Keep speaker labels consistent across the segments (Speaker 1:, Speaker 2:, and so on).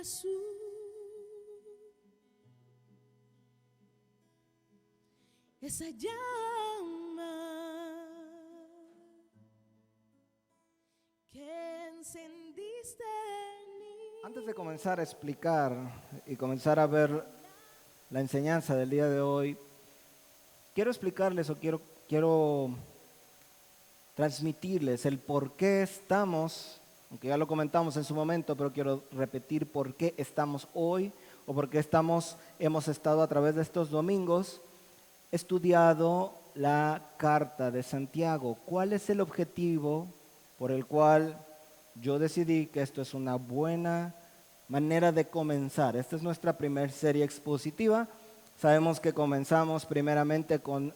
Speaker 1: Jesús, esa llama que encendiste en mí.
Speaker 2: Antes de comenzar a explicar y comenzar a ver la enseñanza del día de hoy, quiero explicarles o quiero transmitirles el por qué estamos, aunque ya lo comentamos en su momento, pero quiero repetir por qué estamos hoy o por qué hemos estado a través de estos domingos estudiado la carta de Santiago. ¿Cuál es el objetivo por el cual yo decidí que esto es una buena manera de comenzar? Esta es nuestra primera serie expositiva. Sabemos que comenzamos primeramente con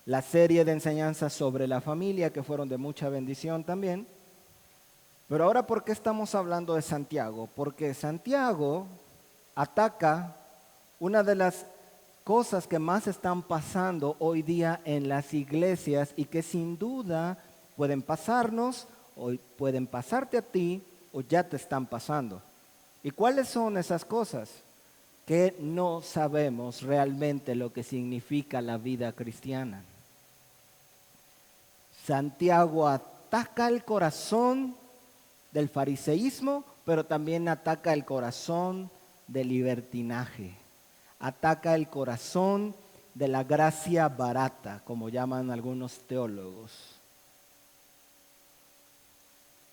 Speaker 2: la serie de enseñanzas sobre la familia, que fueron de mucha bendición también. Pero ahora, ¿por qué estamos hablando de Santiago? Porque Santiago ataca una de las cosas que más están pasando hoy día en las iglesias y que sin duda pueden pasarnos o pueden pasarte a ti o ya te están pasando. ¿Y cuáles son esas cosas? Que no sabemos realmente lo que significa la vida cristiana. Santiago ataca el corazón del fariseísmo, pero también ataca el corazón del libertinaje. Ataca el corazón de la gracia barata, como llaman algunos teólogos.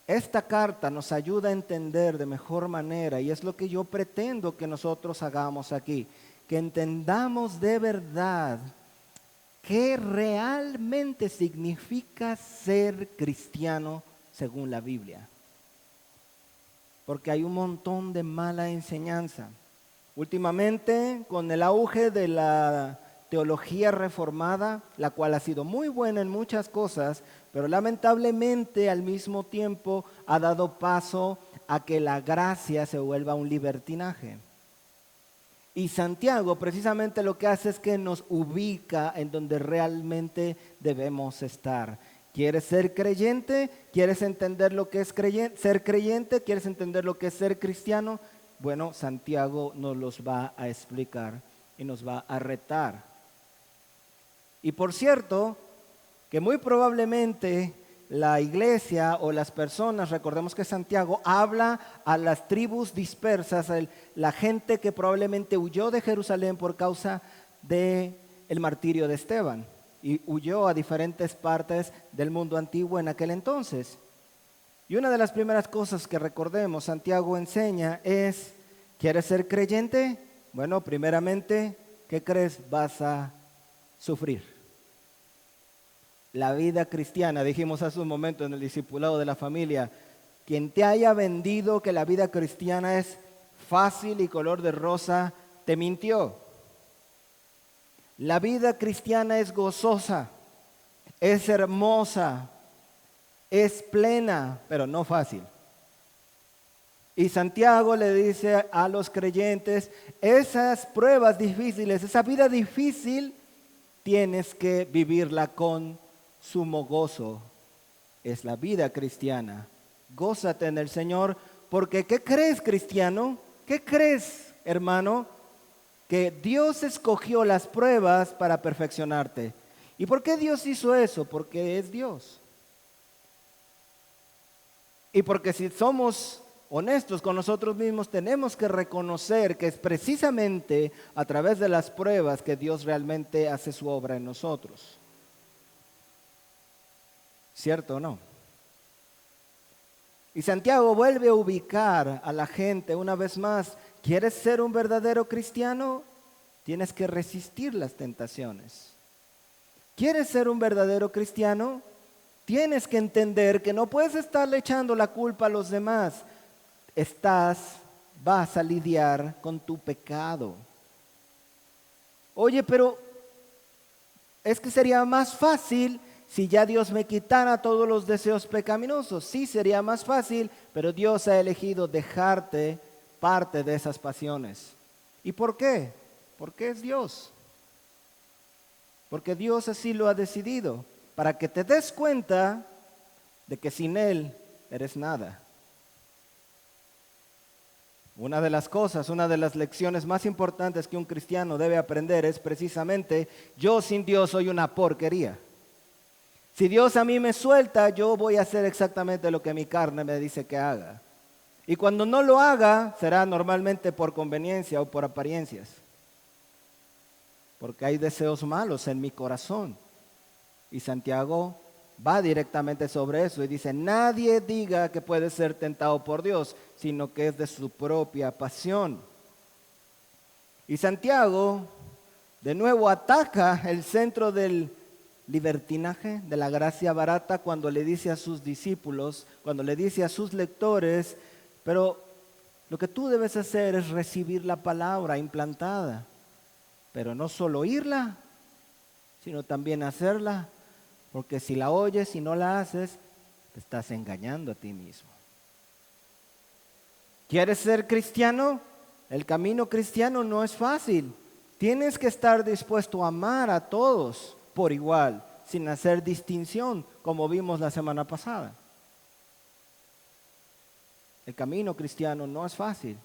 Speaker 2: Esta carta nos ayuda a entender de mejor manera, y es lo que yo pretendo que nosotros hagamos aquí, que entendamos de verdad qué realmente significa ser cristiano según la Biblia. Porque hay un montón de mala enseñanza. Últimamente, con el auge de la teología reformada, la cual ha sido muy buena en muchas cosas, pero lamentablemente al mismo tiempo ha dado paso a que la gracia se vuelva un libertinaje. Y Santiago precisamente lo que hace es que nos ubica en donde realmente debemos estar. ¿Quieres ser creyente? ¿Quieres entender lo que es ser creyente? ¿Quieres entender lo que es ser cristiano? Bueno, Santiago nos los va a explicar y nos va a retar. Y por cierto, que muy probablemente la iglesia o las personas, recordemos que Santiago habla a las tribus dispersas, la gente que probablemente huyó de Jerusalén por causa del martirio de Esteban y huyó a diferentes partes del mundo antiguo en aquel entonces. Y una de las primeras cosas que recordemos, Santiago enseña es, ¿quieres ser creyente? Bueno, primeramente, ¿qué crees? Vas a sufrir. La vida cristiana, dijimos hace un momento en el discipulado de la familia, quien te haya vendido que la vida cristiana es fácil y color de rosa, te mintió. La vida cristiana es gozosa, es hermosa, es plena, pero no fácil. Y Santiago le dice a los creyentes, esas pruebas difíciles, esa vida difícil, tienes que vivirla con sumo gozo. Es la vida cristiana. Gózate en el Señor, porque ¿qué crees, cristiano? ¿Qué crees, hermano? Que Dios escogió las pruebas para perfeccionarte. ¿Y por qué Dios hizo eso? Porque es Dios. Y porque si somos honestos con nosotros mismos, tenemos que reconocer que es precisamente a través de las pruebas que Dios realmente hace su obra en nosotros. ¿Cierto o no? Y Santiago vuelve a ubicar a la gente una vez más. ¿Quieres ser un verdadero cristiano? Tienes que resistir las tentaciones. ¿Quieres ser un verdadero cristiano? Tienes que entender que no puedes estarle echando la culpa a los demás. Vas a lidiar con tu pecado. Oye, pero es que sería más fácil si ya Dios me quitara todos los deseos pecaminosos. Sí, sería más fácil, pero Dios ha elegido dejarte parte de esas pasiones. ¿Y por qué? Porque es Dios. Porque Dios así lo ha decidido, para que te des cuenta de que sin Él eres nada. Una de las cosas, una de las lecciones más importantes que un cristiano debe aprender es precisamente, yo sin Dios soy una porquería. Si Dios a mí me suelta, yo voy a hacer exactamente lo que mi carne me dice que haga. Y cuando no lo haga, será normalmente por conveniencia o por apariencias. Porque hay deseos malos en mi corazón. Y Santiago va directamente sobre eso y dice, nadie diga que puede ser tentado por Dios, sino que es de su propia pasión. Y Santiago de nuevo ataca el centro del libertinaje, de la gracia barata, cuando le dice a sus discípulos, cuando le dice a sus lectores, pero lo que tú debes hacer es recibir la palabra implantada, pero no solo oírla, sino también hacerla. Porque si la oyes y no la haces, te estás engañando a ti mismo. ¿Quieres ser cristiano? El camino cristiano no es fácil. Tienes que estar dispuesto a amar a todos por igual, sin hacer distinción, como vimos la semana pasada. El camino cristiano no es fácil.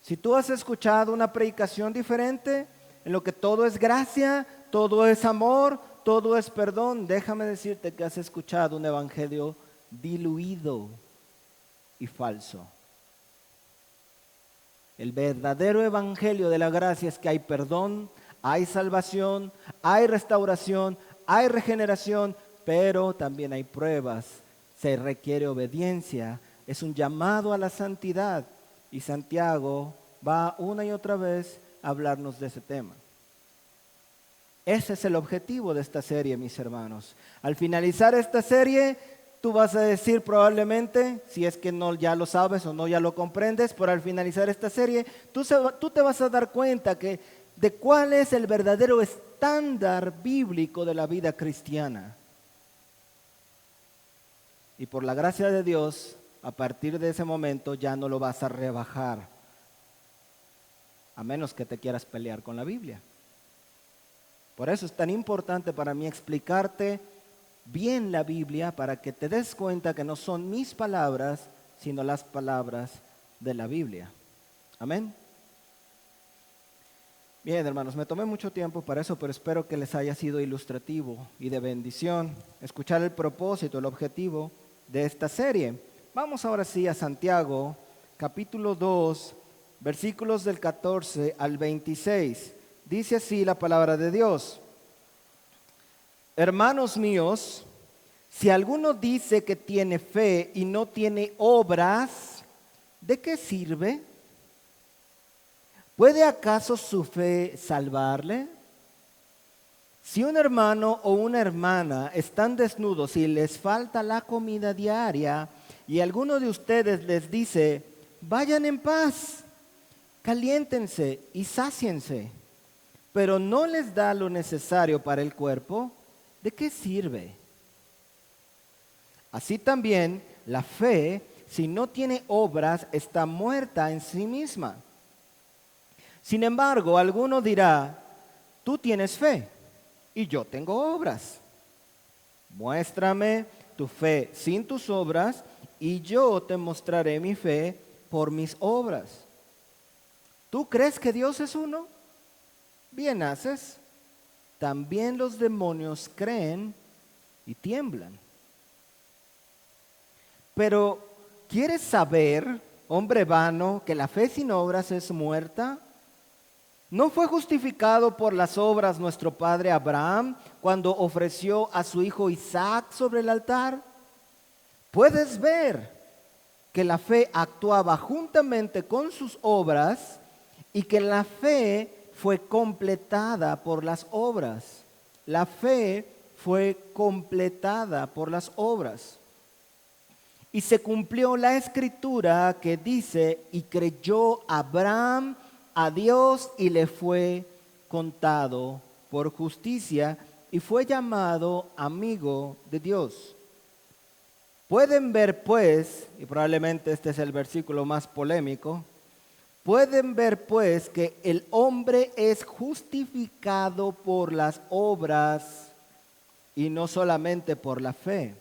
Speaker 2: Si tú has escuchado una predicación diferente, en lo que todo es gracia, todo es amor, todo es perdón, déjame decirte que has escuchado un evangelio diluido y falso. El verdadero evangelio de la gracia es que hay perdón, hay salvación, hay restauración, hay regeneración, pero también hay pruebas, se requiere obediencia, es un llamado a la santidad y Santiago va una y otra vez a hablarnos de ese tema. Ese es el objetivo de esta serie, mis hermanos. Al finalizar esta serie, tú vas a decir probablemente, si es que no ya lo sabes o no ya lo comprendes, pero al finalizar esta serie, tú te vas a dar cuenta de cuál es el verdadero estándar bíblico de la vida cristiana. Y por la gracia de Dios, a partir de ese momento ya no lo vas a rebajar, a menos que te quieras pelear con la Biblia. Por eso es tan importante para mí explicarte bien la Biblia, para que te des cuenta que no son mis palabras, sino las palabras de la Biblia. Amén. Bien, hermanos, me tomé mucho tiempo para eso, pero espero que les haya sido ilustrativo y de bendición escuchar el propósito, el objetivo de esta serie. Vamos ahora sí a Santiago, capítulo 2, versículos del 14 al 26. Dice así la palabra de Dios. Hermanos míos, si alguno dice que tiene fe y no tiene obras, ¿de qué sirve? ¿Puede acaso su fe salvarle? Si un hermano o una hermana están desnudos y les falta la comida diaria, y alguno de ustedes les dice, vayan en paz, caliéntense y sáciense, pero no les da lo necesario para el cuerpo, ¿de qué sirve? Así también la fe, si no tiene obras, está muerta en sí misma. Sin embargo, alguno dirá, tú tienes fe y yo tengo obras. Muéstrame tu fe sin tus obras y yo te mostraré mi fe por mis obras. ¿Tú crees que Dios es uno? Bien haces. También los demonios creen y tiemblan. Pero, ¿quieres saber, hombre vano, que la fe sin obras es muerta? ¿No fue justificado por las obras nuestro padre Abraham cuando ofreció a su hijo Isaac sobre el altar? Puedes ver que la fe actuaba juntamente con sus obras y que la fe fue completada por las obras. La fe fue completada por las obras. Y se cumplió la escritura que dice, y creyó Abraham a Dios y le fue contado por justicia y fue llamado amigo de Dios. Pueden ver pues, y probablemente este es el versículo más polémico, pueden ver pues que el hombre es justificado por las obras y no solamente por la fe.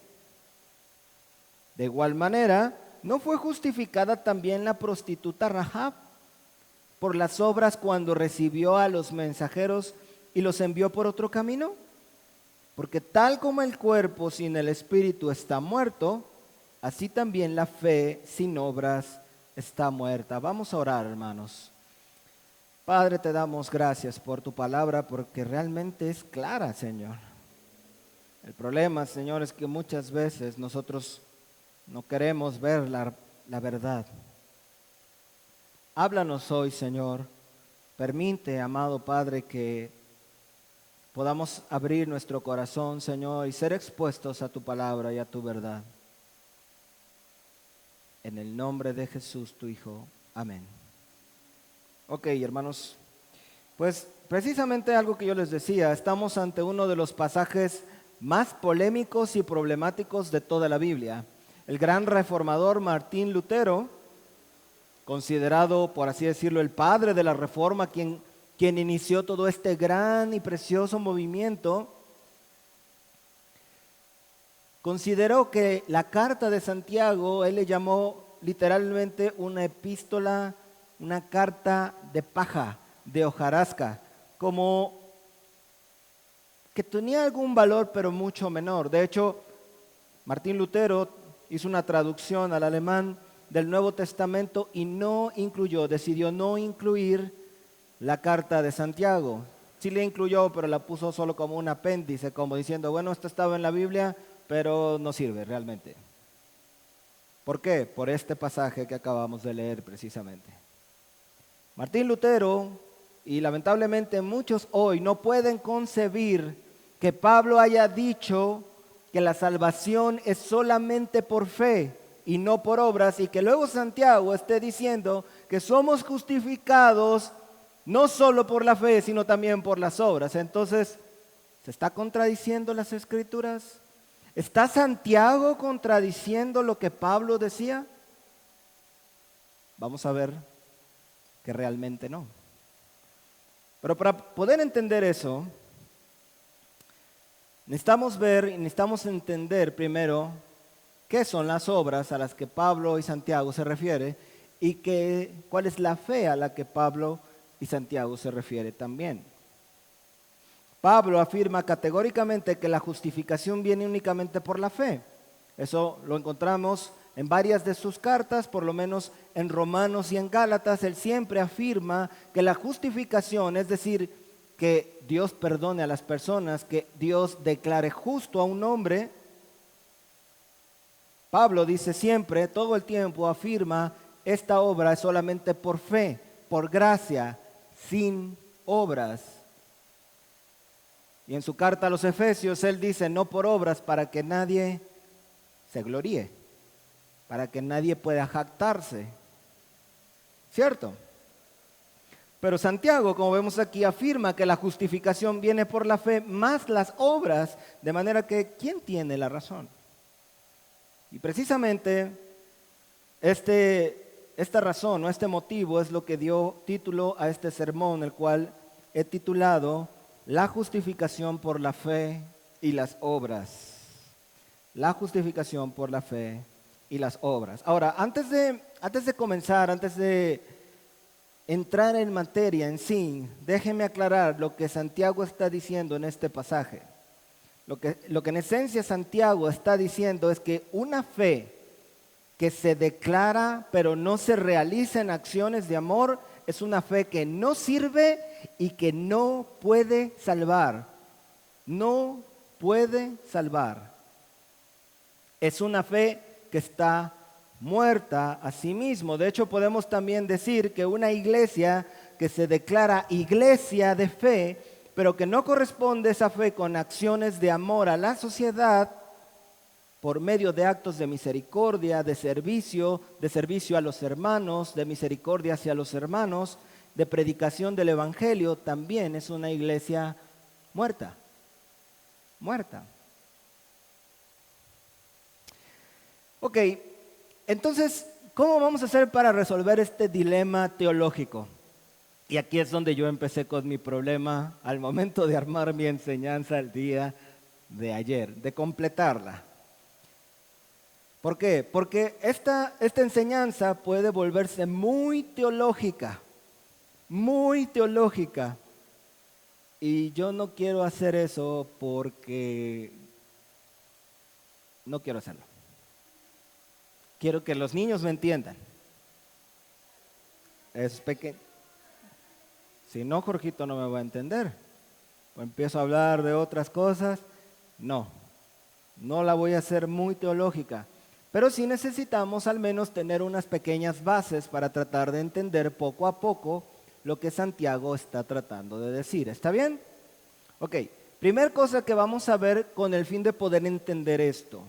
Speaker 2: De igual manera, ¿no fue justificada también la prostituta Rahab por las obras cuando recibió a los mensajeros y los envió por otro camino? Porque tal como el cuerpo sin el espíritu está muerto, así también la fe sin obras está muerta. Vamos a orar, hermanos. Padre, te damos gracias por tu palabra porque realmente es clara, Señor. El problema, Señor, es que muchas veces nosotros no queremos ver la verdad. Háblanos hoy, Señor. Permite, amado Padre, que podamos abrir nuestro corazón, Señor, y ser expuestos a tu palabra y a tu verdad. En el nombre de Jesús, tu Hijo. Amén. Ok, hermanos, pues precisamente algo que yo les decía, estamos ante uno de los pasajes más polémicos y problemáticos de toda la Biblia. El gran reformador Martín Lutero, considerado, por así decirlo, el padre de la Reforma, quien inició todo este gran y precioso movimiento, consideró que la carta de Santiago, él le llamó literalmente una epístola, una carta de paja, de hojarasca, como que tenía algún valor pero mucho menor. De hecho, Martín Lutero hizo una traducción al alemán del Nuevo Testamento y decidió no incluir la carta de Santiago. Sí le incluyó, pero la puso solo como un apéndice, como diciendo, bueno, esto estaba en la Biblia, pero no sirve realmente. ¿Por qué? Por este pasaje que acabamos de leer precisamente. Martín Lutero, y lamentablemente muchos hoy no pueden concebir que Pablo haya dicho que la salvación es solamente por fe y no por obras, y que luego Santiago esté diciendo que somos justificados no solo por la fe, sino también por las obras. Entonces, ¿se está contradiciendo las Escrituras? ¿Está Santiago contradiciendo lo que Pablo decía? Vamos a ver que realmente no. Pero para poder entender eso, necesitamos ver y necesitamos entender primero qué son las obras a las que Pablo y Santiago se refieren y cuál es la fe a la que Pablo y Santiago se refiere también. Pablo afirma categóricamente que la justificación viene únicamente por la fe. Eso lo encontramos en varias de sus cartas, por lo menos en Romanos y en Gálatas. Él siempre afirma que la justificación, es decir, que Dios perdone a las personas, que Dios declare justo a un hombre. Pablo dice siempre, todo el tiempo afirma, esta obra es solamente por fe, por gracia, sin obras. Y en su carta a los Efesios, él dice, no por obras para que nadie se gloríe, para que nadie pueda jactarse. ¿Cierto? Pero Santiago, como vemos aquí, afirma que la justificación viene por la fe más las obras, de manera que ¿quién tiene la razón? Y precisamente esta razón o este motivo es lo que dio título a este sermón, el cual he titulado La justificación por la fe y las obras. La justificación por la fe y las obras. Ahora, antes de comenzar, antes de entrar en materia en sí, déjeme aclarar lo que Santiago está diciendo en este pasaje. Lo que en esencia Santiago está diciendo es que una fe que se declara pero no se realiza en acciones de amor es una fe que no sirve y que no puede salvar. No puede salvar. Es una fe que está muerta a sí mismo. De hecho, podemos también decir que una iglesia que se declara iglesia de fe, pero que no corresponde esa fe con acciones de amor a la sociedad, por medio de actos de misericordia, de servicio a los hermanos, de misericordia hacia los hermanos, de predicación del evangelio, también es una iglesia muerta. Muerta. Ok, entonces, ¿cómo vamos a hacer para resolver este dilema teológico? Y aquí es donde yo empecé con mi problema al momento de armar mi enseñanza el día de ayer, de completarla. ¿Por qué? Porque esta enseñanza puede volverse muy teológica, muy teológica. Y yo no quiero hacer eso porque no quiero hacerlo. Quiero que los niños me entiendan. Es pequeño. Si no, Jorgito no me va a entender. O empiezo a hablar de otras cosas. No la voy a hacer muy teológica. Pero sí necesitamos al menos tener unas pequeñas bases para tratar de entender poco a poco lo que Santiago está tratando de decir. ¿Está bien? Ok, primer cosa que vamos a ver con el fin de poder entender esto.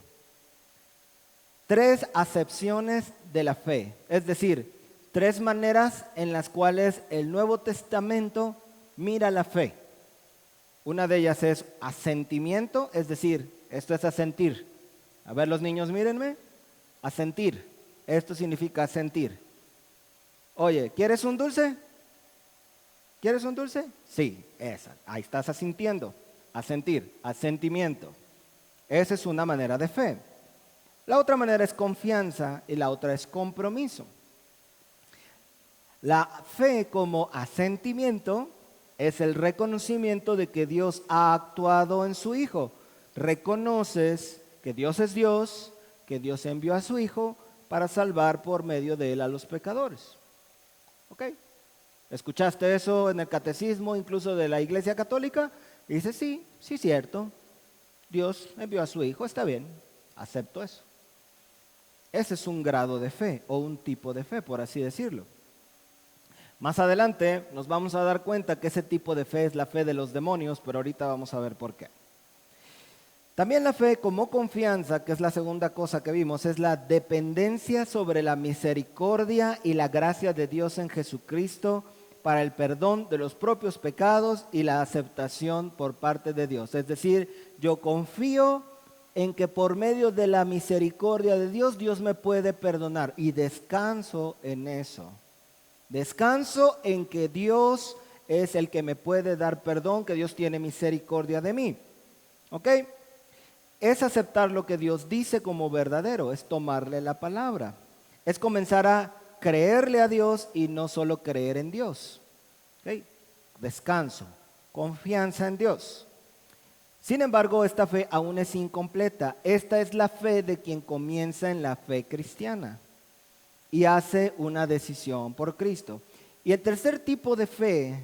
Speaker 2: 3 acepciones de la fe, es decir, 3 maneras en las cuales el Nuevo Testamento mira la fe. Una de ellas es asentimiento, es decir, esto es asentir. A ver, los niños, mírenme. Asentir. Esto significa asentir. Oye, ¿quieres un dulce? ¿Quieres un dulce? Sí, esa. Ahí estás asintiendo. Asentir, asentimiento. Esa es una manera de fe. La otra manera es confianza y la otra es compromiso. La fe como asentimiento es el reconocimiento de que Dios ha actuado en su Hijo. Reconoces que Dios es Dios, que Dios envió a su Hijo para salvar por medio de él a los pecadores. ¿Ok? ¿Escuchaste eso en el catecismo incluso de la Iglesia Católica? Y dices, sí, cierto. Dios envió a su Hijo, está bien, acepto eso. Ese es un grado de fe o un tipo de fe, por así decirlo. Más adelante nos vamos a dar cuenta que ese tipo de fe es la fe de los demonios, pero ahorita vamos a ver por qué. También la fe como confianza, que es la segunda cosa que vimos, es la dependencia sobre la misericordia y la gracia de Dios en Jesucristo para el perdón de los propios pecados y la aceptación por parte de Dios. Es decir, yo confío en que por medio de la misericordia de Dios, Dios me puede perdonar y descanso en eso. Descanso en que Dios es el que me puede dar perdón, que Dios tiene misericordia de mí. ¿Ok? Es aceptar lo que Dios dice como verdadero, es tomarle la palabra. Es comenzar a creerle a Dios y no solo creer en Dios. ¿Ok? Descanso, confianza en Dios. Sin embargo, esta fe aún es incompleta. Esta es la fe de quien comienza en la fe cristiana y hace una decisión por Cristo. Y el tercer tipo de fe,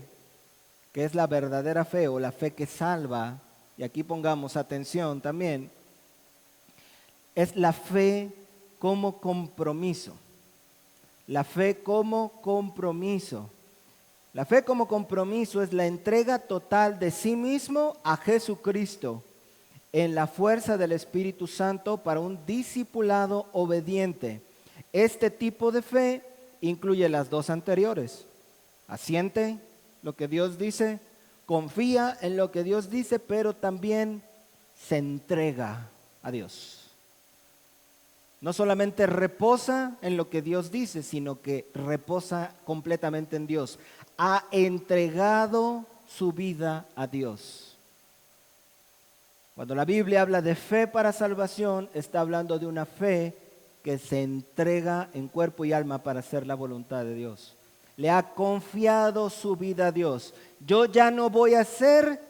Speaker 2: que es la verdadera fe o la fe que salva, y aquí pongamos atención también, es la fe como compromiso. La fe como compromiso. La fe como compromiso es la entrega total de sí mismo a Jesucristo en la fuerza del Espíritu Santo para un discipulado obediente. Este tipo de fe incluye las dos anteriores. Asiente lo que Dios dice, confía en lo que Dios dice, pero también se entrega a Dios. No solamente reposa en lo que Dios dice, sino que reposa completamente en Dios. Ha entregado su vida a Dios. Cuando la Biblia habla de fe para salvación, está hablando de una fe que se entrega en cuerpo y alma para hacer la voluntad de Dios. Le ha confiado su vida a Dios. Yo ya no voy a ser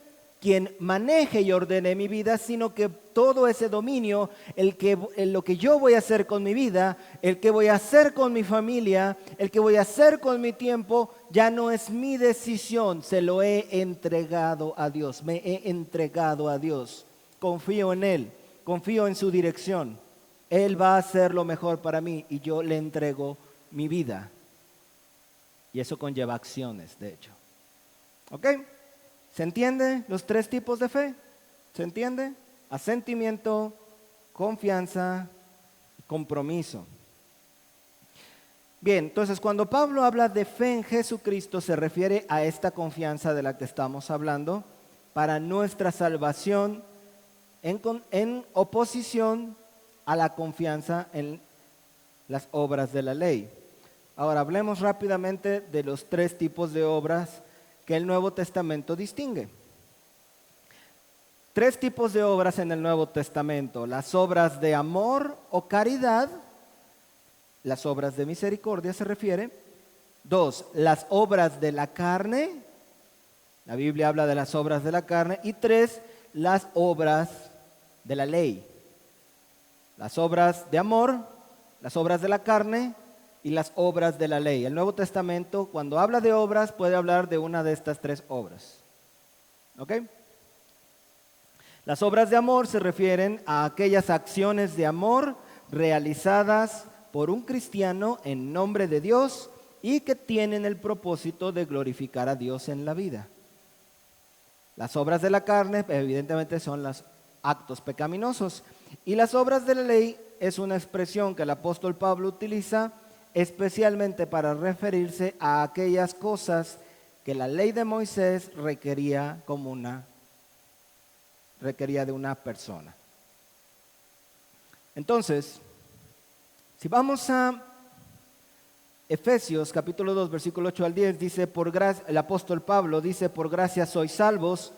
Speaker 2: quien maneje y ordene mi vida, sino que todo ese dominio, lo que yo voy a hacer con mi vida, el que voy a hacer con mi familia, el que voy a hacer con mi tiempo, ya no es mi decisión, se lo he entregado a Dios, me he entregado a Dios. Confío en Él, confío en su dirección. Él va a hacer lo mejor para mí y yo le entrego mi vida. Y eso conlleva acciones, de hecho. ¿Ok? ¿Se entiende los tres tipos de fe? ¿Se entiende? Asentimiento, confianza, compromiso. Bien, entonces cuando Pablo habla de fe en Jesucristo se refiere a esta confianza de la que estamos hablando para nuestra salvación en oposición a la confianza en las obras de la ley. Ahora hablemos rápidamente de los tres tipos de obras que el Nuevo Testamento distingue. tres tipos de obras en el Nuevo Testamento: las obras de amor o caridad, las obras de misericordia se refiere. Dos, las obras de la carne, la Biblia habla de las obras de la carne. Y tres, las obras de la ley, las obras de amor, las obras de la carne y las obras de la ley. El Nuevo Testamento, cuando habla de obras, puede hablar de una de estas tres obras. ¿Ok? Las obras de amor se refieren a aquellas acciones de amor realizadas por un cristiano en nombre de Dios y que tienen el propósito de glorificar a Dios en la vida. Las obras de la carne, evidentemente, son los actos pecaminosos. Y las obras de la ley es una expresión que el apóstol Pablo utiliza especialmente para referirse a aquellas cosas que la ley de Moisés requería de una persona. Entonces, si vamos a Efesios capítulo 2, versículo 8 al 10, dice, el apóstol Pablo dice: por gracia sois salvos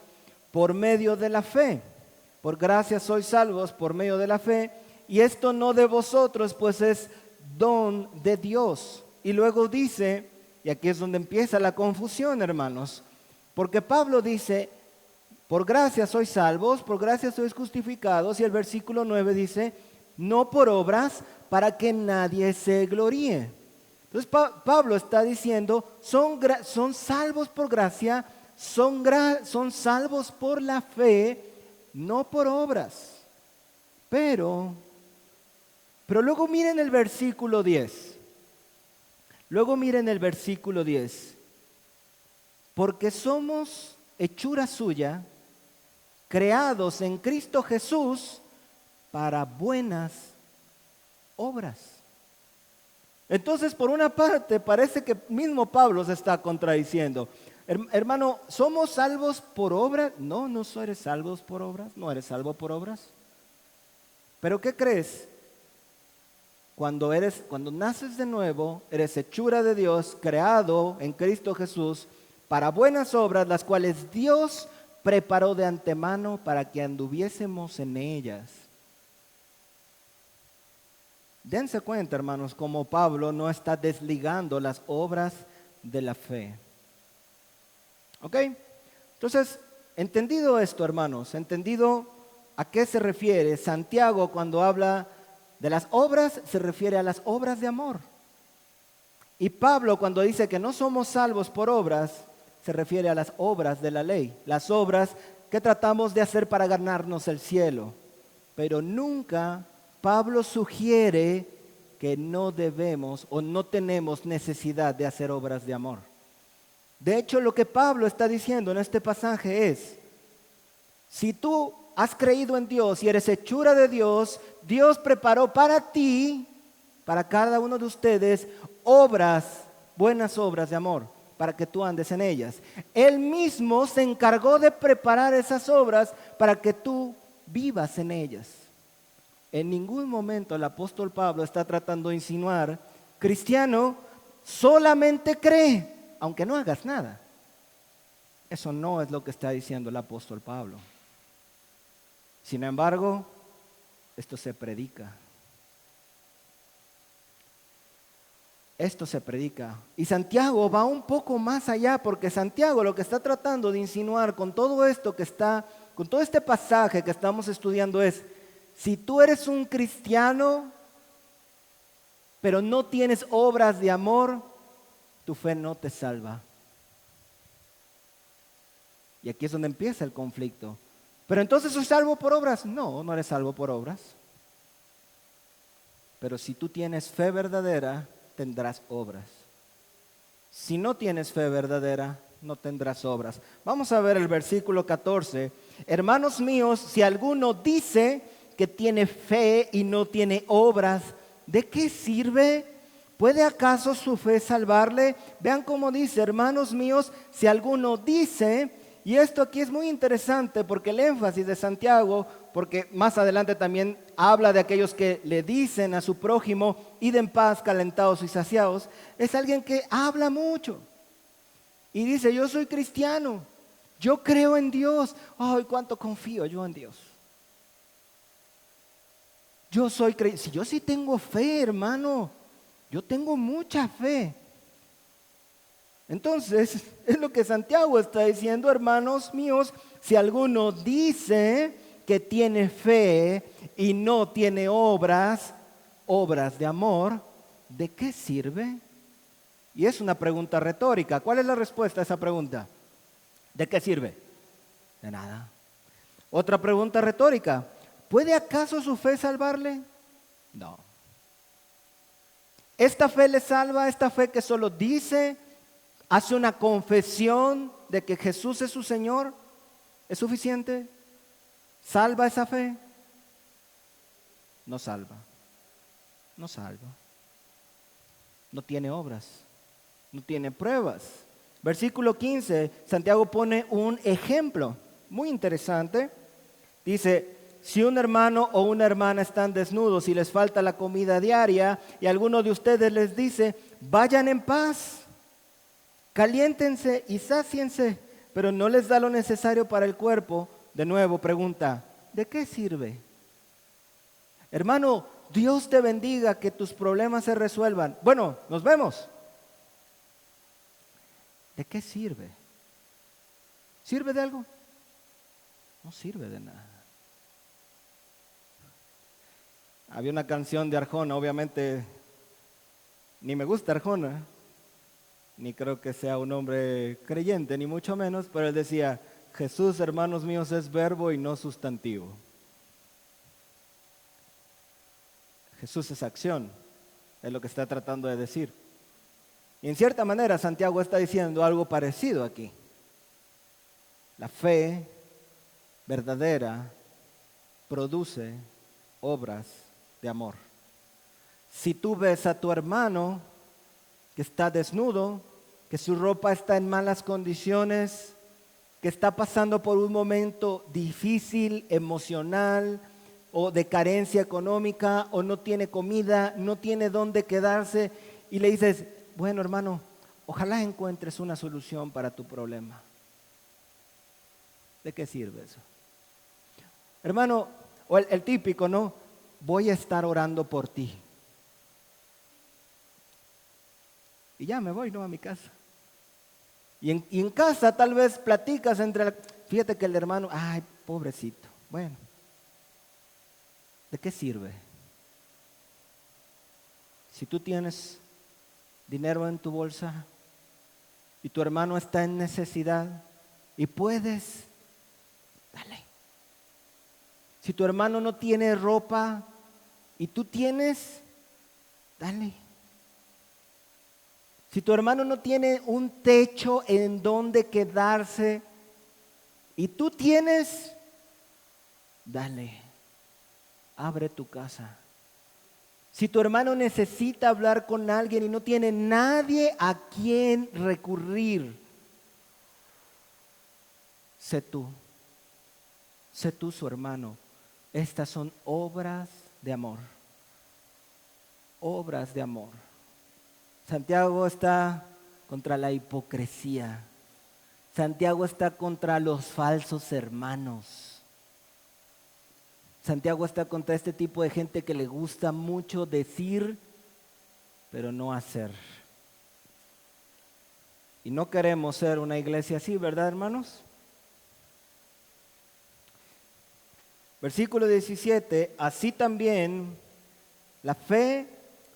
Speaker 2: por medio de la fe. Por gracia sois salvos por medio de la fe, y esto no de vosotros, pues es don de Dios. Y luego dice, y aquí es donde empieza la confusión, hermanos, porque Pablo dice: por gracia sois salvos, por gracia sois justificados, y el versículo 9 dice: no por obras, para que nadie se gloríe. Entonces Pablo está diciendo, son salvos por gracia, son salvos por la fe, no por obras. Pero luego miren el versículo 10. Luego miren el versículo 10. Porque somos hechura suya, creados en Cristo Jesús para buenas obras. Entonces, por una parte, parece que mismo Pablo se está contradiciendo. Hermano, ¿somos salvos por obras? No, no eres salvos por obras, no eres salvo por obras. ¿Pero qué crees? Cuando naces de nuevo, eres hechura de Dios, creado en Cristo Jesús para buenas obras, las cuales Dios preparó de antemano para que anduviésemos en ellas. Dense cuenta, hermanos, como Pablo no está desligando las obras de la fe. ¿Ok? Entonces, entendido esto, hermanos, entendido a qué se refiere, Santiago cuando habla de las obras, se refiere a las obras de amor. Y Pablo cuando dice que no somos salvos por obras, se refiere a las obras de la ley, las obras que tratamos de hacer para ganarnos el cielo. Pero nunca Pablo sugiere que no debemos o no tenemos necesidad de hacer obras de amor. De hecho, lo que Pablo está diciendo en este pasaje es: si tú has creído en Dios y eres hechura de Dios, Dios preparó para ti, para cada uno de ustedes, buenas obras de amor, para que tú andes en ellas. Él mismo se encargó de preparar esas obras para que tú vivas en ellas. En ningún momento el apóstol Pablo está tratando de insinuar: cristiano, solamente cree, aunque no hagas nada. Eso no es lo que está diciendo el apóstol Pablo. Sin embargo, esto se predica. Esto se predica. Y Santiago va un poco más allá, porque Santiago lo que está tratando de insinuar con todo esto con todo este pasaje que estamos estudiando es: si tú eres un cristiano, pero no tienes obras de amor, tu fe no te salva. Y aquí es donde empieza el conflicto. Pero entonces, ¿soy salvo por obras? No, no eres salvo por obras. Pero si tú tienes fe verdadera, tendrás obras. Si no tienes fe verdadera, no tendrás obras. Vamos a ver el versículo 14. Hermanos míos, si alguno dice que tiene fe y no tiene obras, ¿de qué sirve? ¿Puede acaso su fe salvarle? Vean cómo dice: hermanos míos, si alguno dice. Y esto aquí es muy interesante porque el énfasis de Santiago, porque más adelante también habla de aquellos que le dicen a su prójimo: id en paz, calentados y saciados, es alguien que habla mucho y dice: yo soy cristiano, Yo creo en Dios. Ay, cuánto confío yo en Dios. Yo soy creyente. Si yo sí tengo fe, hermano. Yo tengo mucha fe. Entonces, es lo que Santiago está diciendo, hermanos míos. Si alguno dice que tiene fe y no tiene obras de amor, ¿de qué sirve? Y es una pregunta retórica. ¿Cuál es la respuesta a esa pregunta? ¿De qué sirve? De nada. Otra pregunta retórica. ¿Puede acaso su fe salvarle? No. ¿Esta fe le salva? ¿Esta fe que solo dice, hace una confesión de que Jesús es su Señor? ¿Es suficiente? ¿Salva esa fe? No salva. No salva. No tiene obras. No tiene pruebas. Versículo 15, Santiago pone un ejemplo muy interesante. Dice, si un hermano o una hermana están desnudos y les falta la comida diaria y alguno de ustedes les dice, vayan en paz, caliéntense y sáciense, pero no les da lo necesario para el cuerpo, de nuevo pregunta, ¿de qué sirve? Hermano, Dios te bendiga, que tus problemas se resuelvan. Bueno, nos vemos. ¿De qué sirve? ¿Sirve de algo? No sirve de nada. Había una canción de Arjona, obviamente ni me gusta Arjona, ni creo que sea un hombre creyente, ni mucho menos, pero él decía, Jesús, hermanos míos, es verbo y no sustantivo. Jesús es acción, es lo que está tratando de decir. Y en cierta manera Santiago está diciendo algo parecido aquí. La fe verdadera produce obras de amor. Si tú ves a tu hermano que está desnudo, que su ropa está en malas condiciones, que está pasando por un momento difícil, emocional, o de carencia económica, o no tiene comida, no tiene dónde quedarse, y le dices, bueno, hermano, ojalá encuentres una solución para tu problema. ¿De qué sirve eso? Hermano, o el típico, ¿no? Voy a estar orando por ti. Y ya me voy, ¿no? A mi casa. Y en casa tal vez platicas fíjate que el hermano, ay, pobrecito. Bueno, ¿de qué sirve? Si tú tienes dinero en tu bolsa y tu hermano está en necesidad y puedes, dale. Si tu hermano no tiene ropa y tú tienes, dale. Si tu hermano no tiene un techo en donde quedarse y tú tienes, dale. Abre tu casa. Si tu hermano necesita hablar con alguien y no tiene nadie a quien recurrir, sé tú su hermano. Estas son obras de amor. Obras de amor. Santiago está contra la hipocresía. Santiago está contra los falsos hermanos. Santiago está contra este tipo de gente que le gusta mucho decir, pero no hacer. Y no queremos ser una iglesia así, ¿verdad, hermanos? Versículo 17, así también la fe,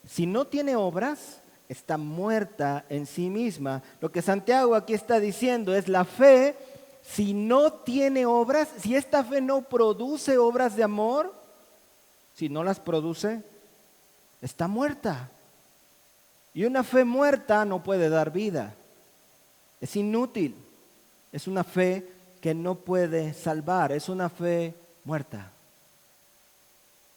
Speaker 2: si no tiene obras, está muerta en sí misma. Lo que Santiago aquí está diciendo es la fe, si no tiene obras, si esta fe no produce obras de amor, si no las produce, está muerta. Y una fe muerta no puede dar vida. Es inútil. Es una fe que no puede salvar. Es una fe muerta.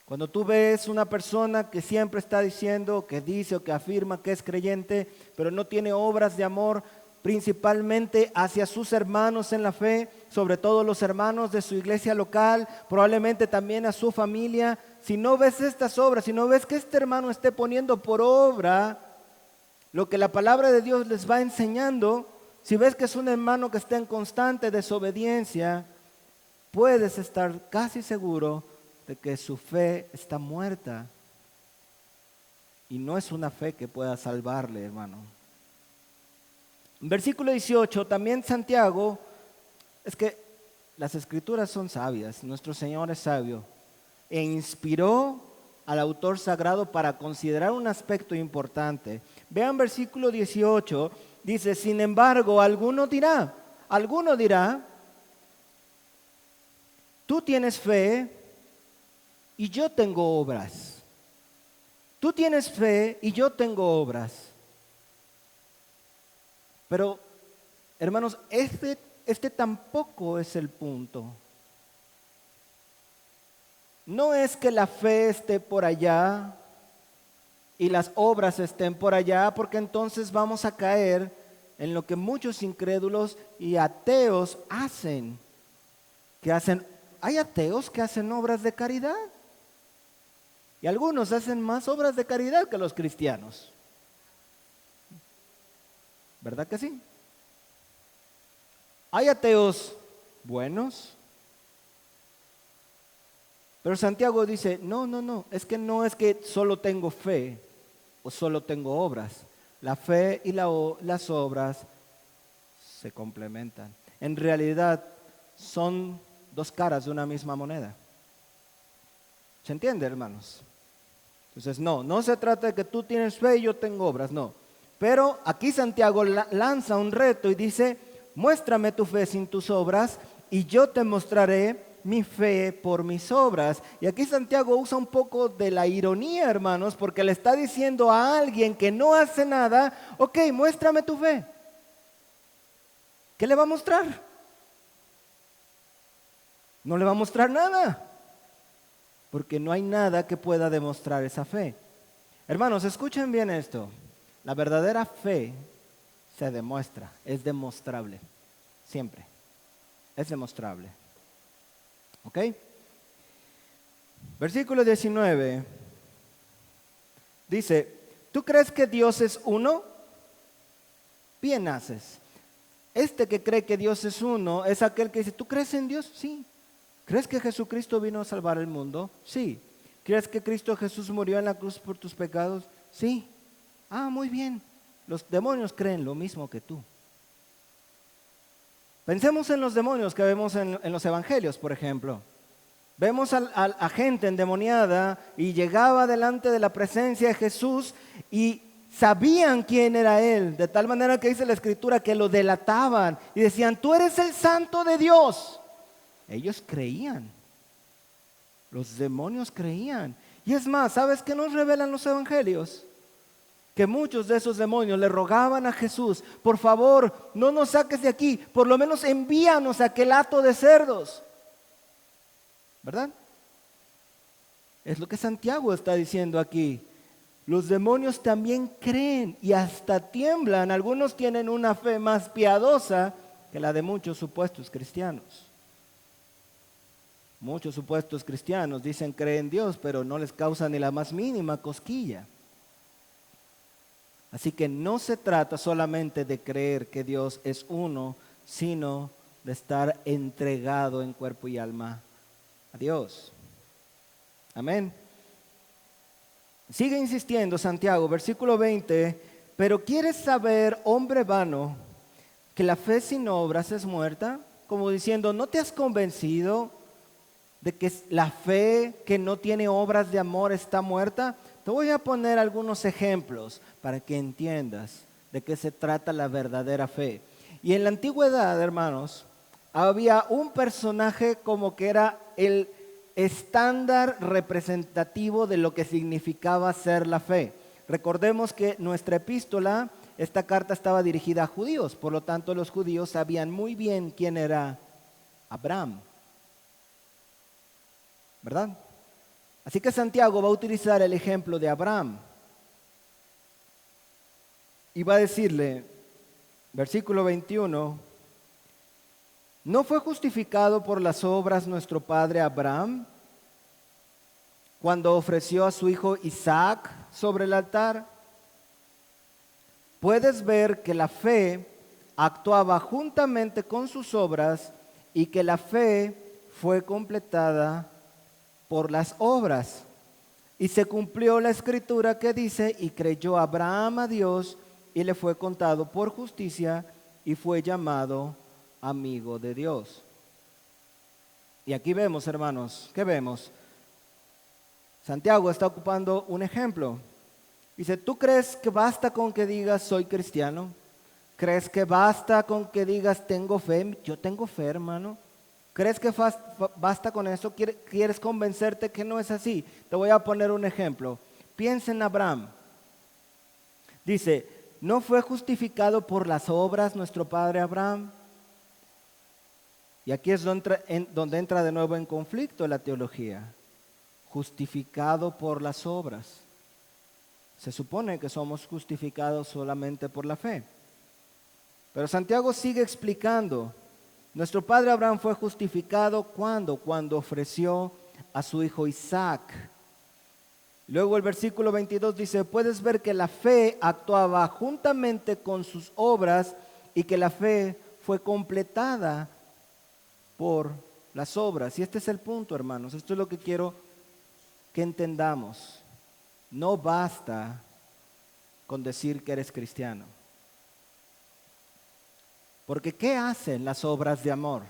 Speaker 2: Cuando tú ves una persona que siempre está diciendo, que dice o que afirma que es creyente, pero no tiene obras de amor, principalmente hacia sus hermanos en la fe, sobre todo los hermanos de su iglesia local, probablemente también a su familia. Si no ves estas obras, si no ves que este hermano esté poniendo por obra lo que la palabra de Dios les va enseñando, Si ves que es un hermano que está en constante desobediencia, puedes estar casi seguro de que su fe está muerta. Y no es una fe que pueda salvarle, hermano. En versículo 18, también Santiago, es que las escrituras son sabias, nuestro Señor es sabio, e inspiró al autor sagrado para considerar un aspecto importante. Vean versículo 18, dice, sin embargo, alguno dirá, tú tienes fe y yo tengo obras. Tú tienes fe y yo tengo obras. Pero, hermanos, este tampoco es el punto. No es que la fe esté por allá y las obras estén por allá, porque entonces vamos a caer en lo que muchos incrédulos y ateos hacen. Hay ateos que hacen obras de caridad. Y algunos hacen más obras de caridad que los cristianos. ¿Verdad que sí? Hay ateos buenos. Pero Santiago dice, no, es que solo tengo fe o solo tengo obras. La fe y las obras se complementan. En realidad son dos caras de una misma moneda. ¿Se entiende, hermanos? Entonces, no se trata de que tú tienes fe y yo tengo obras, no. Pero aquí Santiago lanza un reto y dice, muéstrame tu fe sin tus obras y yo te mostraré mi fe por mis obras. Y aquí Santiago usa un poco de la ironía, hermanos, porque le está diciendo a alguien que no hace nada, ok, muéstrame tu fe. ¿Qué le va a mostrar? No le va a mostrar nada, porque no hay nada que pueda demostrar esa fe. Hermanos, escuchen bien esto. La verdadera fe se demuestra, es demostrable, siempre, es demostrable. ¿Ok? Versículo 19 dice, ¿tú crees que Dios es uno? Bien haces. Este que cree que Dios es uno es aquel que dice, ¿tú crees en Dios? Sí. ¿Crees que Jesucristo vino a salvar el mundo? Sí. ¿Crees que Cristo Jesús murió en la cruz por tus pecados? Sí. Ah, muy bien. Los demonios creen lo mismo que tú. Pensemos en los demonios que vemos en los evangelios, por ejemplo. Vemos a gente endemoniada y llegaba delante de la presencia de Jesús y sabían quién era Él, de tal manera que dice la Escritura que lo delataban y decían, tú eres el Santo de Dios. Ellos creían, los demonios creían. Y es más, ¿sabes qué nos revelan los evangelios? Que muchos de esos demonios le rogaban a Jesús, por favor, no nos saques de aquí, por lo menos envíanos a aquel hato de cerdos. ¿Verdad? Es lo que Santiago está diciendo aquí. Los demonios también creen y hasta tiemblan. Algunos tienen una fe más piadosa que la de muchos supuestos cristianos. Muchos supuestos cristianos dicen creer en Dios, pero no les causa ni la más mínima cosquilla. Así que no se trata solamente de creer que Dios es uno, sino de estar entregado en cuerpo y alma a Dios. Amén. Sigue insistiendo Santiago, versículo 20, pero ¿quieres saber, hombre vano, que la fe sin obras es muerta? Como diciendo, ¿no te has convencido de que la fe que no tiene obras de amor está muerta? Te voy a poner algunos ejemplos para que entiendas de qué se trata la verdadera fe. Y en la antigüedad, hermanos, había un personaje como que era el estándar representativo de lo que significaba ser la fe. Recordemos que nuestra epístola, esta carta estaba dirigida a judíos, por lo tanto los judíos sabían muy bien quién era Abraham. ¿Verdad? Así que Santiago va a utilizar el ejemplo de Abraham. Y va a decirle, versículo 21, ¿no fue justificado por las obras nuestro padre Abraham cuando ofreció a su hijo Isaac sobre el altar? Puedes ver que la fe actuaba juntamente con sus obras y que la fe fue completada por las obras. Y se cumplió la escritura que dice, y creyó Abraham a Dios y le fue contado por justicia y fue llamado amigo de Dios. Y aquí vemos, hermanos, ¿qué vemos? Santiago está ocupando un ejemplo. Dice, ¿tú crees que basta con que digas soy cristiano? ¿Crees que basta con que digas tengo fe? Yo tengo fe, hermano. ¿Crees que basta con eso? ¿Quieres convencerte que no es así? Te voy a poner un ejemplo. Piensa en Abraham. Dice, ¿no fue justificado por las obras nuestro padre Abraham? Y aquí es donde entra de nuevo en conflicto la teología. Justificado por las obras. Se supone que somos justificados solamente por la fe. Pero Santiago sigue explicando. Nuestro padre Abraham fue justificado ¿cuándo? Cuando ofreció a su hijo Isaac. Luego el versículo 22 dice, puedes ver que la fe actuaba juntamente con sus obras y que la fe fue completada por las obras. Y este es el punto, hermanos. Esto es lo que quiero que entendamos. No basta con decir que eres cristiano. Porque ¿qué hacen las obras de amor?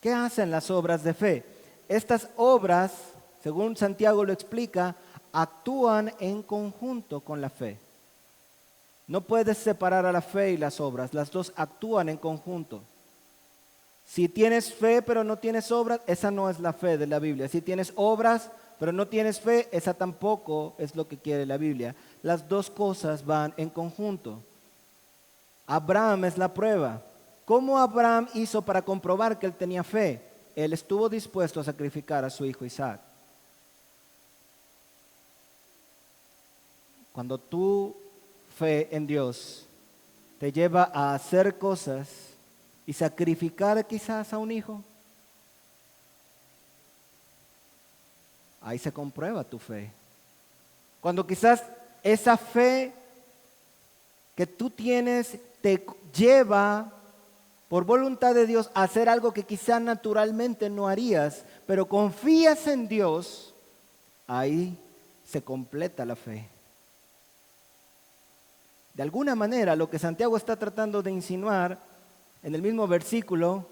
Speaker 2: ¿Qué hacen las obras de fe? Estas obras, según Santiago lo explica, actúan en conjunto con la fe. No puedes separar a la fe y las obras, las dos actúan en conjunto. Si tienes fe pero no tienes obras, esa no es la fe de la Biblia. Si tienes obras pero no tienes fe, esa tampoco es lo que quiere la Biblia. Las dos cosas van en conjunto. Abraham es la prueba. ¿Cómo Abraham hizo para comprobar que él tenía fe? Él estuvo dispuesto a sacrificar a su hijo Isaac. Cuando tu fe en Dios te lleva a hacer cosas y sacrificar quizás a un hijo, ahí se comprueba tu fe. Cuando quizás esa fe que tú tienes te lleva por voluntad de Dios a hacer algo que quizá naturalmente no harías, pero confías en Dios, ahí se completa la fe. De alguna manera, lo que Santiago está tratando de insinuar en el mismo versículo,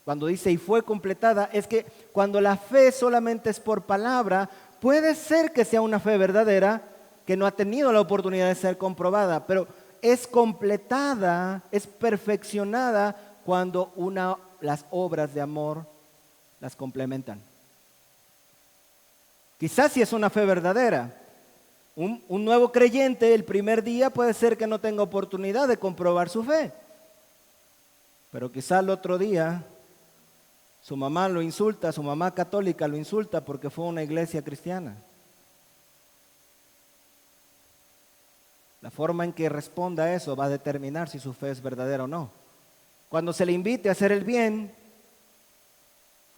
Speaker 2: cuando dice y fue completada, es que cuando la fe solamente es por palabra, puede ser que sea una fe verdadera, que no ha tenido la oportunidad de ser comprobada, pero es completada, es perfeccionada cuando las obras de amor las complementan. Quizás si es una fe verdadera. Un nuevo creyente el primer día puede ser que no tenga oportunidad de comprobar su fe. Pero quizás el otro día su mamá lo insulta, su mamá católica lo insulta porque fue a una iglesia cristiana. La forma en que responda a eso va a determinar si su fe es verdadera o no. Cuando se le invite a hacer el bien,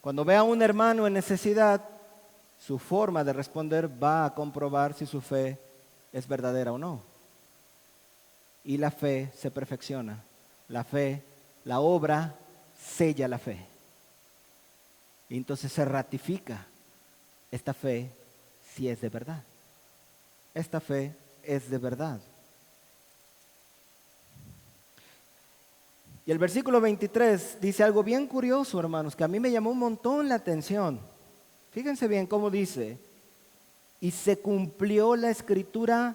Speaker 2: cuando vea a un hermano en necesidad, su forma de responder va a comprobar si su fe es verdadera o no. Y la fe se perfecciona. La fe, la obra, sella la fe. Y entonces se ratifica esta fe si es de verdad. Esta fe es de verdad. Y el versículo 23 dice algo bien curioso, hermanos, que a mí me llamó un montón la atención. Fíjense bien cómo dice, y se cumplió la escritura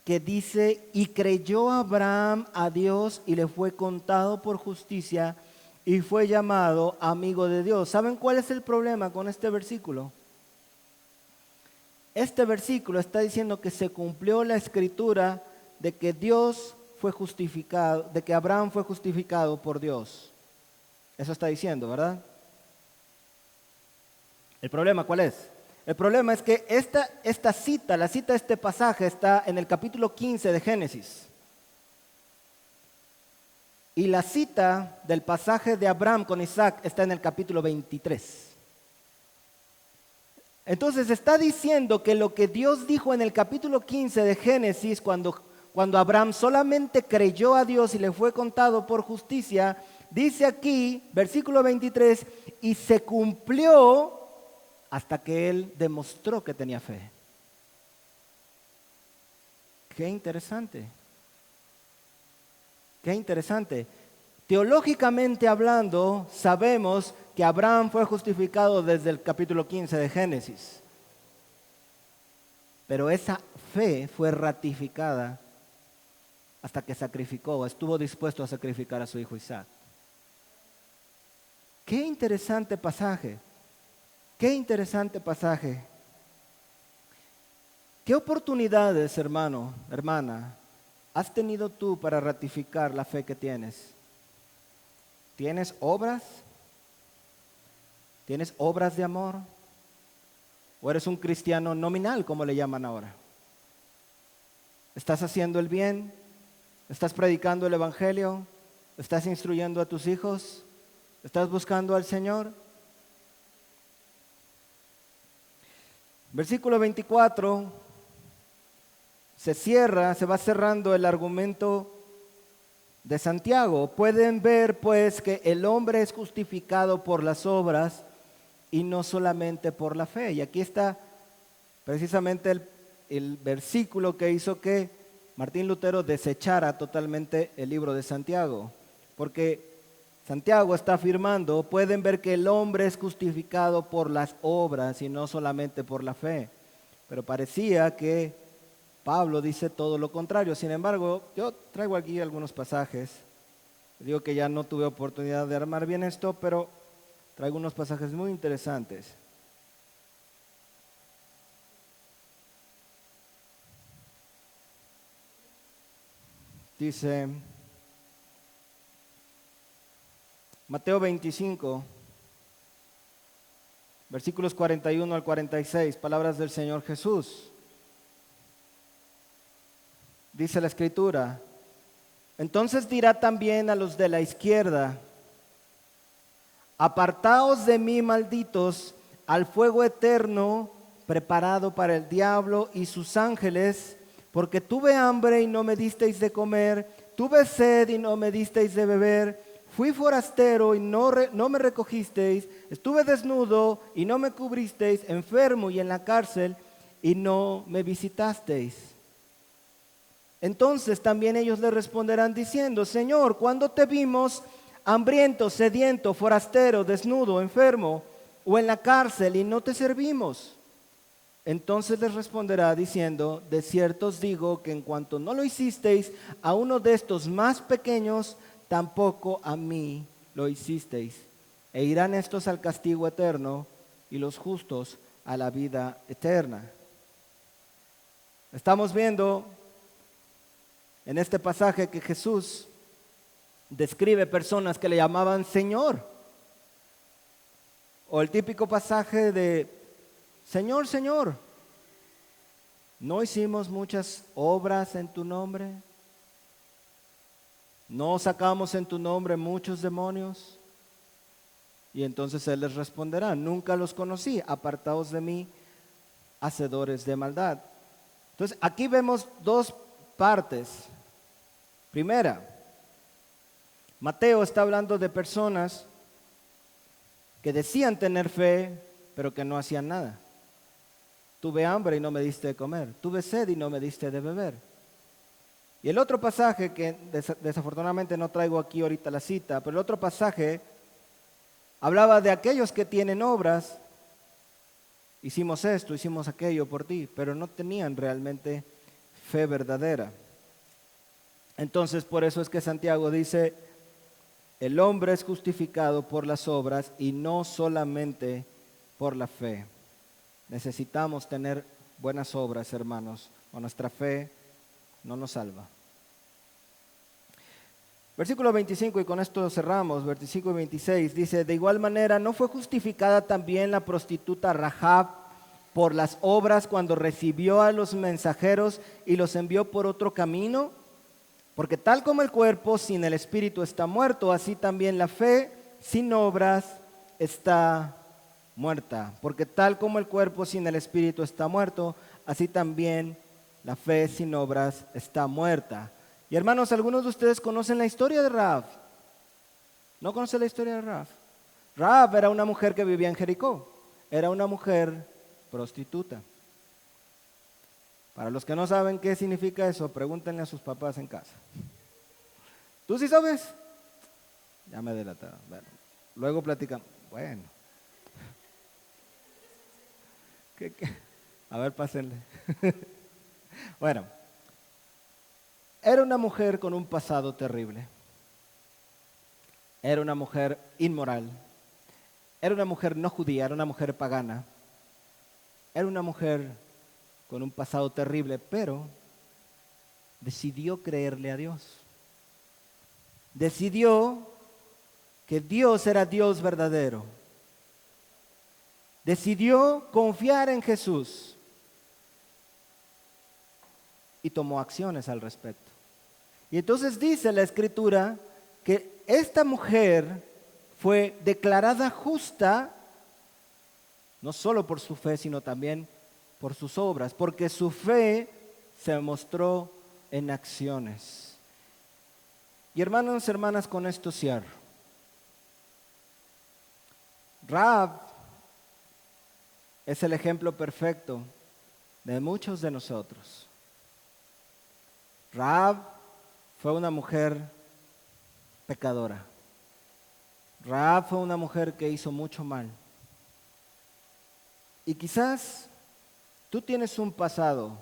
Speaker 2: que dice, y creyó Abraham a Dios y le fue contado por justicia y fue llamado amigo de Dios. ¿Saben cuál es el problema con este versículo? Este versículo está diciendo que se cumplió la escritura de que Dios fue justificado, de que Abraham fue justificado por Dios. Eso está diciendo, ¿verdad? ¿El problema cuál es? El problema es que esta cita, la cita de este pasaje está en el capítulo 15 de Génesis. Y la cita del pasaje de Abraham con Isaac está en el capítulo 23. Entonces está diciendo que lo que Dios dijo en el capítulo 15 de Génesis, cuando cuando Abraham solamente creyó a Dios y le fue contado por justicia, dice aquí, versículo 23, y se cumplió hasta que él demostró que tenía fe. Qué interesante. Qué interesante. Teológicamente hablando, sabemos que Abraham fue justificado desde el capítulo 15 de Génesis. Pero esa fe fue ratificada hasta que sacrificó, estuvo dispuesto a sacrificar a su hijo Isaac. Qué interesante pasaje. Qué interesante pasaje. ¿Qué oportunidades, hermano, hermana, has tenido tú para ratificar la fe que tienes? ¿Tienes obras? ¿Tienes obras de amor? ¿O eres un cristiano nominal, como le llaman ahora? ¿Estás haciendo el bien? ¿Estás predicando el evangelio? ¿Estás instruyendo a tus hijos? ¿Estás buscando al Señor? Versículo 24, se va cerrando el argumento de Santiago. Pueden ver pues que el hombre es justificado por las obras y no solamente por la fe. Y aquí está precisamente el versículo que hizo que Martín Lutero desechara totalmente el libro de Santiago. Porque Santiago está afirmando, pueden ver que el hombre es justificado por las obras y no solamente por la fe. Pero parecía que Pablo dice todo lo contrario. Sin embargo, yo traigo aquí algunos pasajes. Digo que ya no tuve oportunidad de armar bien esto, pero traigo unos pasajes muy interesantes. Dice Mateo 25, versículos 41 al 46, palabras del Señor Jesús. Dice la Escritura, entonces dirá también a los de la izquierda, apartaos de mí, malditos, al fuego eterno preparado para el diablo y sus ángeles, porque tuve hambre y no me disteis de comer, tuve sed y no me disteis de beber, fui forastero y no me recogisteis, estuve desnudo y no me cubristeis, enfermo y en la cárcel y no me visitasteis. Entonces también ellos le responderán diciendo, Señor, ¿cuándo te vimos hambriento, sediento, forastero, desnudo, enfermo o en la cárcel y no te servimos? Entonces les responderá diciendo, de cierto os digo que en cuanto no lo hicisteis a uno de estos más pequeños, tampoco a mí lo hicisteis. E irán estos al castigo eterno y los justos a la vida eterna. Estamos viendo en este pasaje que Jesús describe personas que le llamaban Señor. O el típico pasaje de Señor, Señor, ¿no hicimos muchas obras en tu nombre? ¿No sacamos en tu nombre muchos demonios? Y entonces Él les responderá, nunca los conocí, apartaos de mí, hacedores de maldad. Entonces aquí vemos dos partes. Primera, Mateo está hablando de personas que decían tener fe, pero que no hacían nada. Tuve hambre y no me diste de comer. Tuve sed y no me diste de beber. Y el otro pasaje, que desafortunadamente no traigo aquí ahorita la cita, pero el otro pasaje hablaba de aquellos que tienen obras. Hicimos esto, hicimos aquello por ti, pero no tenían realmente fe verdadera. Entonces, por eso es que Santiago dice, el hombre es justificado por las obras y no solamente por la fe. Necesitamos tener buenas obras, hermanos, o nuestra fe no nos salva. Versículo 25, y con esto cerramos, versículo 26, dice, de igual manera, ¿no fue justificada también la prostituta Rahab por las obras cuando recibió a los mensajeros y los envió por otro camino? Porque tal como el cuerpo sin el espíritu está muerto, así también la fe sin obras está muerta. Porque tal como el cuerpo sin el espíritu está muerto, así también la fe sin obras está muerta. Y hermanos, algunos de ustedes conocen la historia de Rahab. ¿No conocen la historia de Rahab? Rahab era una mujer que vivía en Jericó. Era una mujer prostituta. Para los que no saben qué significa eso, pregúntenle a sus papás en casa. ¿Tú sí sabes? Ya me delataron. Bueno, luego platicamos. Bueno. ¿Qué? A ver, pásenle. Bueno, era una mujer con un pasado terrible. Era una mujer inmoral. Era una mujer no judía, era una mujer pagana. Era una mujer con un pasado terrible, pero decidió creerle a Dios. Decidió que Dios era Dios verdadero. Decidió confiar en Jesús y tomó acciones al respecto. Y entonces dice la Escritura que esta mujer fue declarada justa no solo por su fe, sino también por sus obras, porque su fe se mostró en acciones. Y hermanos, hermanas, con esto cierro. Rahab es el ejemplo perfecto de muchos de nosotros. Rahab fue una mujer pecadora. Rahab fue una mujer que hizo mucho mal. Y quizás tú tienes un pasado,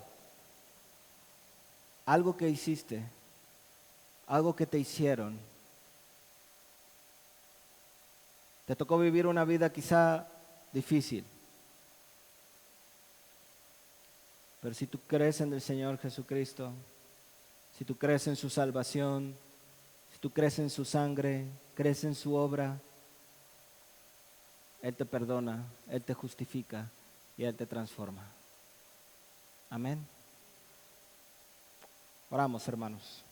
Speaker 2: algo que hiciste, algo que te hicieron. Te tocó vivir una vida quizá difícil. Pero si tú crees en el Señor Jesucristo, si tú crees en su salvación, si tú crees en su sangre, crees en su obra, Él te perdona, Él te justifica y Él te transforma. Amén. Oramos, hermanos.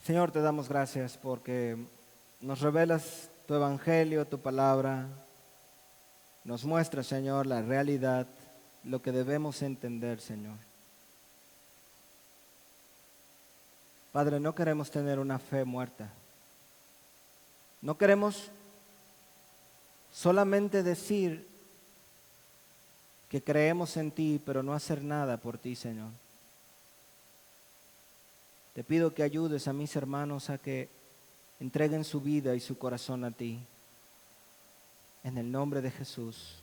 Speaker 2: Señor, te damos gracias porque nos revelas tu evangelio, tu palabra. Nos muestra, Señor, la realidad, lo que debemos entender, Señor. Padre, no queremos tener una fe muerta. No queremos solamente decir que creemos en ti, pero no hacer nada por ti, Señor. Te pido que ayudes a mis hermanos a que entreguen su vida y su corazón a ti. En el nombre de Jesús.